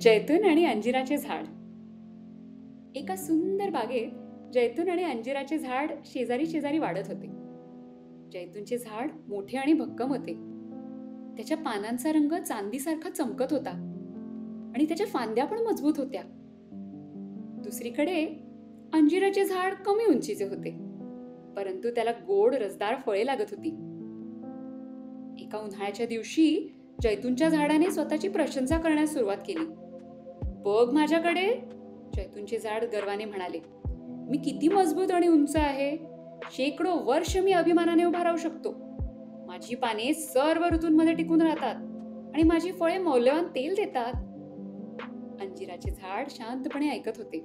जैतून आणि अंजिराचे झाड. एका सुंदर बागेत जैतून आणि अंजिराचे झाड शेजारी शेजारी वाढत होते. जैतूनचे झाड मोठे आणि भक्कम होते. त्याच्या पानांचा रंग चांदीसारखा चमकत होता आणि त्याच्या फांद्या पण मजबूत होत्या. दुसरीकडे अंजिराचे झाड कमी उंचीचे होते, परंतु त्याला गोड रसदार फळे लागत होती. एका उन्हाळ्याच्या दिवशी जैतूनच्या झाडाने स्वतःची प्रशंसा करण्यास सुरुवात केली. बघ माझ्याकडे, जैतूनचे झाड गर्वाने म्हणाले. मी किती मजबूत आणि उंच आहे. शेकडो वर्ष मी अभिमानाने उभा राहू शकतो. माझी पाने सर्व ऋतूंमध्ये टिकून राहतात आणि माझी फळे मौल्यवान तेल देतात. अंजिराचे झाड शांतपणे ऐकत होते,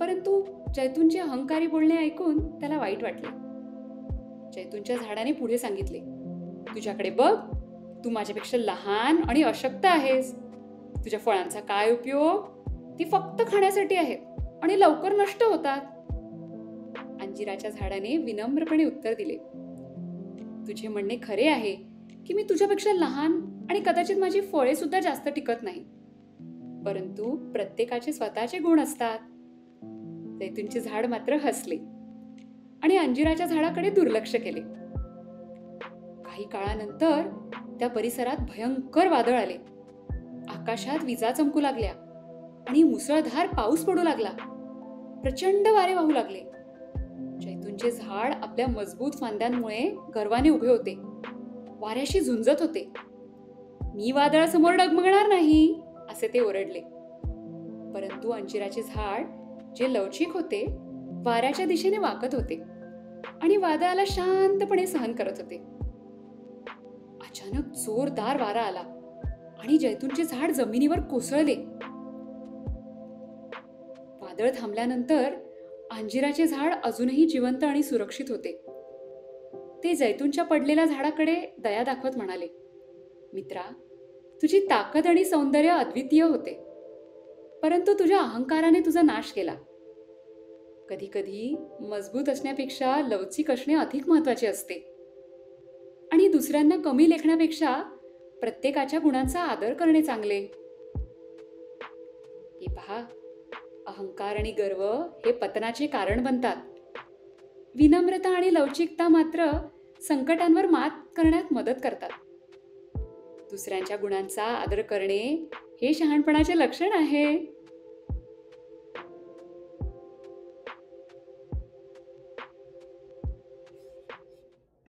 परंतु जैतूनचे अहंकारी बोलणे ऐकून त्याला वाईट वाटले. जैतूनच्या झाडाने पुढे सांगितले, तुझ्याकडे बघ, तू माझ्यापेक्षा लहान आणि अशक्त आहेस. तुझ्या फळांचा काय उपयोग? ती फक्त खाण्यासाठी आहेत आणि लवकर नष्ट होतात. अंजिराच्या झाडाने विनम्रपणे उत्तर दिले, तुझे म्हणणे खरे आहे की मी तुझ्यापेक्षा लहान आणि कदाचित माझी फळे सुद्धा जास्त टिकत नाही, परंतु प्रत्येकाचे स्वतःचे गुण असतात. जैतूनचे झाड मात्र हसले आणि अंजिराच्या झाडाकडे दुर्लक्ष केले. काही काळानंतर त्या परिसरात भयंकर वादळ आले. आकाशात विजा चमकू लागल्या आणि मुसळधार पाऊस पडू लागला. प्रचंड वारे वाहू लागले. जैतूनचे झाड आपल्या मजबूत फांद्यांमुळे गर्वाने उभे होते, वाऱ्याशी झुंजत होते. मी वादळासमोर डगमगणार नाही, असे ते ओरडले. परंतु अंजिराचे झाड, जे लवचिक होते, वाऱ्याच्या दिशेने वाकत होते आणि वादळाला शांतपणे सहन करत होते. अचानक जोरदार वारा आला आणि जैतूनचे झाड जमिनीवर कोसळले. वादळ थांबल्यानंतर अंजिराचे झाड अजूनही जिवंत आणि सुरक्षित होते. ते जैतूनच्या पडलेल्या झाडाकडे दया दाखवत म्हणाले, मित्रा, तुझी ताकद आणि सौंदर्य अद्वितीय होते, परंतु तुझ्या अहंकाराने तुझा नाश केला. कधी कधी मजबूत असण्यापेक्षा लवचिक असणे अधिक महत्वाचे असते आणि दुसऱ्यांना कमी लेखण्यापेक्षा प्रत्येकाच्या गुणांचा आदर करणे चांगले. हे पहा, अहंकार आणि गर्व हे पतनाचे कारण बनतात. विनम्रता आणि लवचिकता मात्र संकटांवर मात करण्यात मदत करतात. दुसऱ्यांच्या गुणांचा आदर करणे हे शहाणपणाचे लक्षण आहे.